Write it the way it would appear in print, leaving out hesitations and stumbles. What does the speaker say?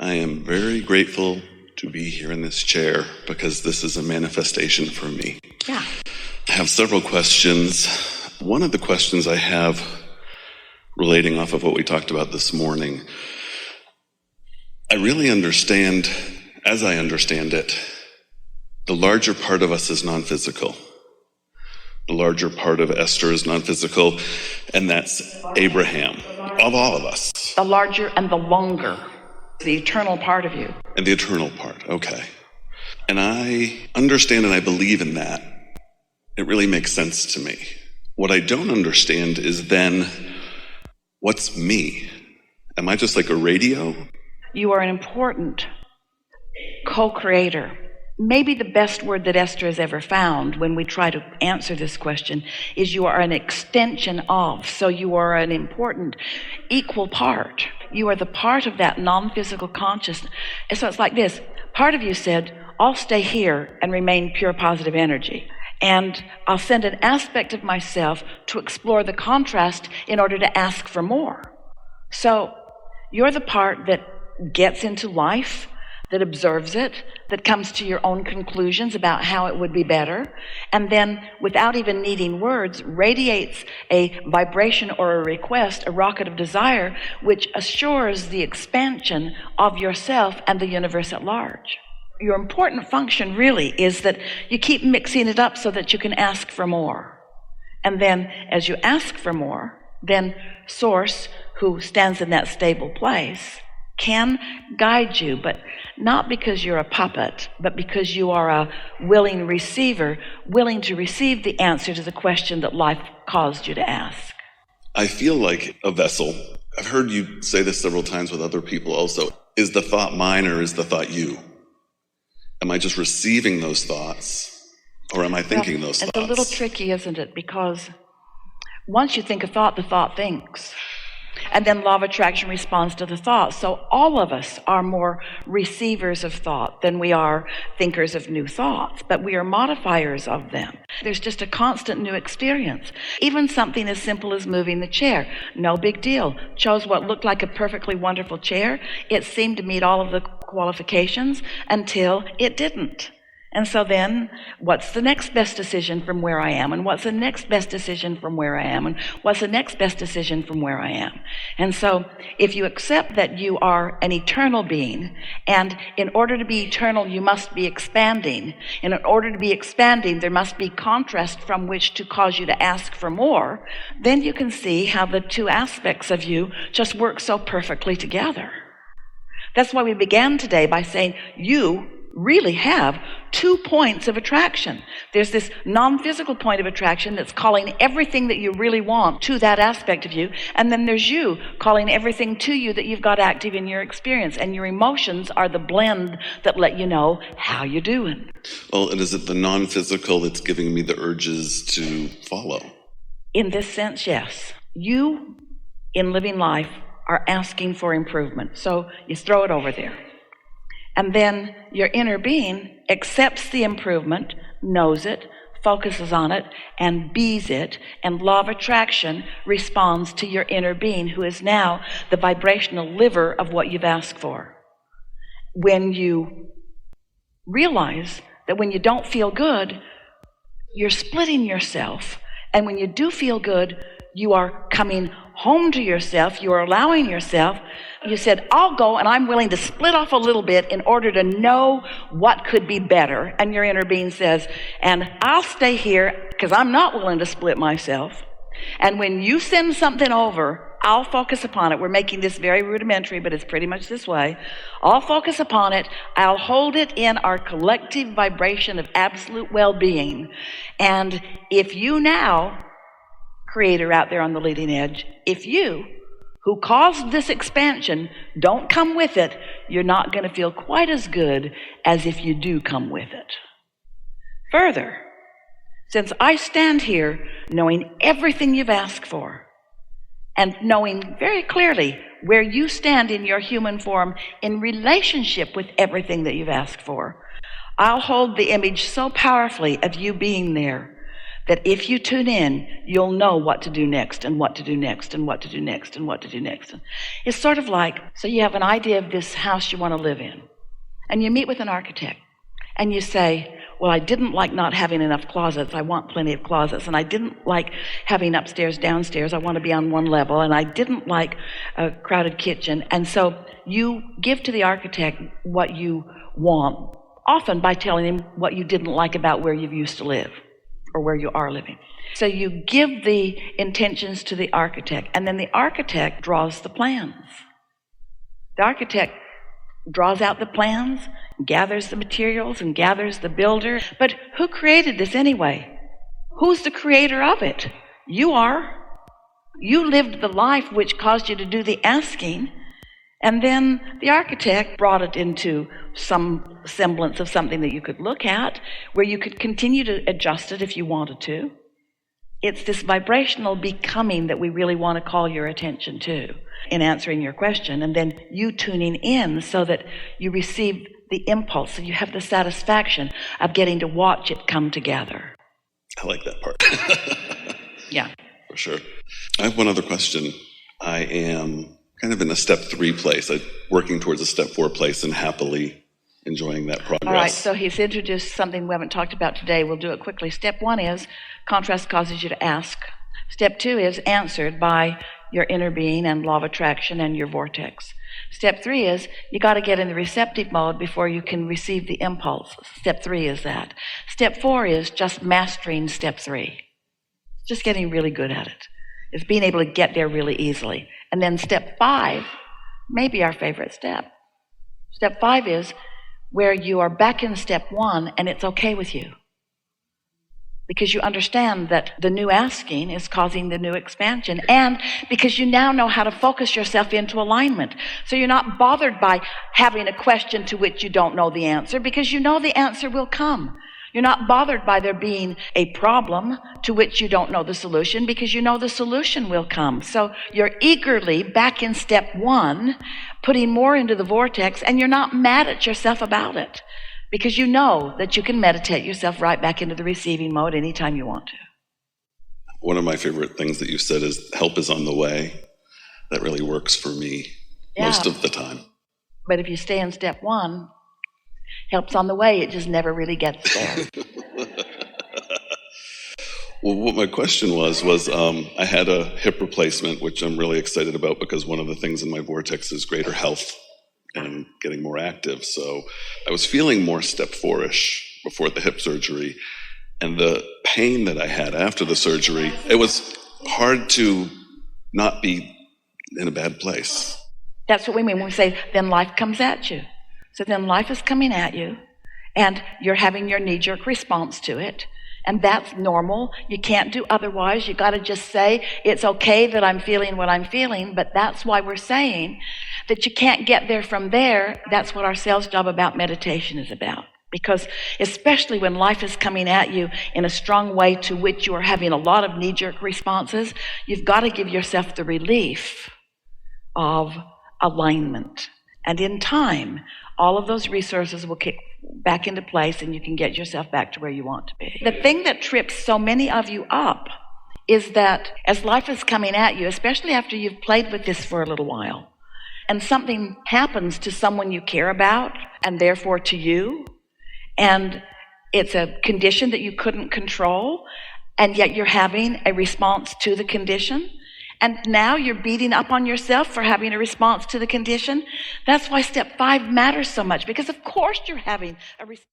I am very grateful to be here in this chair because this is a manifestation for me. Yeah. I have several questions. One of the questions I have, relating off of what we talked about this morning, I really understand, as I understand it, the larger part of us is non-physical. The larger part of Esther is non-physical, and that's Abraham, of all of us. The larger and the longer, the eternal part of you. And the eternal part, okay. And I understand and I believe in that. It really makes sense to me. What I don't understand is then, what's me? Am I just like a radio? You are an important co-creator. Maybe the best word that Esther has ever found when we try to answer this question is you are an extension of. So you are an important equal part. You are the part of that non-physical consciousness. And so it's like this. Part of you said, I'll stay here and remain pure positive energy. And I'll send an aspect of myself to explore the contrast in order to ask for more. So you're the part that gets into life, that observes it, that comes to your own conclusions about how it would be better, and then, without even needing words, radiates a vibration or a request, a rocket of desire, which assures the expansion of yourself and the universe at large. Your important function really is that you keep mixing it up so that you can ask for more. And then, as you ask for more, then Source, who stands in that stable place, can guide you, but not because you're a puppet, but because you are a willing receiver, willing to receive the answer to the question that life caused you to ask. I feel like a vessel. I've heard you say this several times with other people also. Is the thought mine or is the thought you? Am I just receiving those thoughts or am I thinking those thoughts? It's a little tricky, isn't it? Because once you think a thought, the thought thinks. And then law of attraction responds to the thought. So all of us are more receivers of thought than we are thinkers of new thoughts, but we are modifiers of them. There's just a constant new experience. Even something as simple as moving the chair. No big deal. Chose what looked like a perfectly wonderful chair. It seemed to meet all of the qualifications until it didn't. And so then, what's the next best decision from where I am? And what's the next best decision from where I am? And what's the next best decision from where I am? And so, if you accept that you are an eternal being, and in order to be eternal, you must be expanding. And in order to be expanding, there must be contrast from which to cause you to ask for more. Then you can see how the two aspects of you just work so perfectly together. That's why we began today by saying you really have 2 points of attraction. There's this non-physical point of attraction that's calling everything that you really want to that aspect of you, and then there's you calling everything to you that you've got active in your experience, and your emotions are the blend that let you know how you're doing. Well, and is it the non-physical that's giving me the urges to follow? In this sense, yes. You, in living life, are asking for improvement, so you throw it over there. And then your inner being accepts the improvement, knows it, focuses on it, and bees it, and law of attraction responds to your inner being, who is now the vibrational liver of what you've asked for. When you realize that when you don't feel good, you're splitting yourself, and when you do feel good, you are coming home to yourself, you are allowing yourself. You said, I'll go and I'm willing to split off a little bit in order to know what could be better. And your inner being says, and I'll stay here because I'm not willing to split myself. And when you send something over, I'll focus upon it. We're making this very rudimentary, but it's pretty much this way. I'll focus upon it. I'll hold it in our collective vibration of absolute well-being. And if you now, creator out there on the leading edge, if you, who caused this expansion, don't come with it, you're not going to feel quite as good as if you do come with it. Further, since I stand here knowing everything you've asked for, and knowing very clearly where you stand in your human form in relationship with everything that you've asked for, I'll hold the image so powerfully of you being there that if you tune in, you'll know what to do next and what to do next and what to do next and what to do next. It's sort of like, so you have an idea of this house you want to live in, and you meet with an architect, and you say, well, I didn't like not having enough closets. I want plenty of closets. And I didn't like having upstairs, downstairs. I want to be on one level. And I didn't like a crowded kitchen. And so you give to the architect what you want, often by telling him what you didn't like about where you used to live or where you are living. So you give the intentions to the architect, and then the architect draws the plans. The architect draws out the plans, gathers the materials, and gathers the builder. But who created this anyway? Who's the creator of it? You are. You lived the life which caused you to do the asking, and then the architect brought it into some semblance of something that you could look at, where you could continue to adjust it if you wanted to. It's this vibrational becoming that we really want to call your attention to in answering your question, and then you tuning in so that you receive the impulse and you have the satisfaction of getting to watch it come together. I like that part. Yeah. For sure. I have one other question. I am kind of in a step 3 place. I'm working towards a step 4 place and happily enjoying that progress. All right, so he's introduced something we haven't talked about today. We'll do it quickly. Step 1 is contrast causes you to ask. Step 2 is answered by your inner being and law of attraction and your vortex. Step 3 is you got to get in the receptive mode before you can receive the impulse. Step 3 is that. Step 4 is just mastering step 3. Just getting really good at it. It's being able to get there really easily. And then step 5 may be our favorite step. Step 5 is where you are back in step 1 and it's okay with you. Because you understand that the new asking is causing the new expansion, and because you now know how to focus yourself into alignment. So you're not bothered by having a question to which you don't know the answer, because you know the answer will come. You're not bothered by there being a problem to which you don't know the solution, because you know the solution will come. So you're eagerly back in step 1, putting more into the vortex, and you're not mad at yourself about it, because you know that you can meditate yourself right back into the receiving mode anytime you want to. One of my favorite things that you said is help is on the way. That really works for me most of the time. But if you stay in step 1, help's on the way, it just never really gets there. Well, what my question was I had a hip replacement, which I'm really excited about because one of the things in my vortex is greater health and getting more active. So I was feeling more step 4-ish before the hip surgery. And the pain that I had after the surgery, it was hard to not be in a bad place. That's what we mean when we say, then life comes at you. So then life is coming at you, and you're having your knee-jerk response to it. And that's normal. You can't do otherwise. You got to just say, it's okay that I'm feeling what I'm feeling, but that's why we're saying that you can't get there from there. That's what our sales job about meditation is about. Because especially when life is coming at you in a strong way to which you are having a lot of knee-jerk responses, you've got to give yourself the relief of alignment. And in time, all of those resources will kick back into place and you can get yourself back to where you want to be. The thing that trips so many of you up is that as life is coming at you, especially after you've played with this for a little while, and something happens to someone you care about, and therefore to you, and it's a condition that you couldn't control, and yet you're having a response to the condition, and now you're beating up on yourself for having a response to the condition. That's why step 5 matters so much, because of course you're having a response.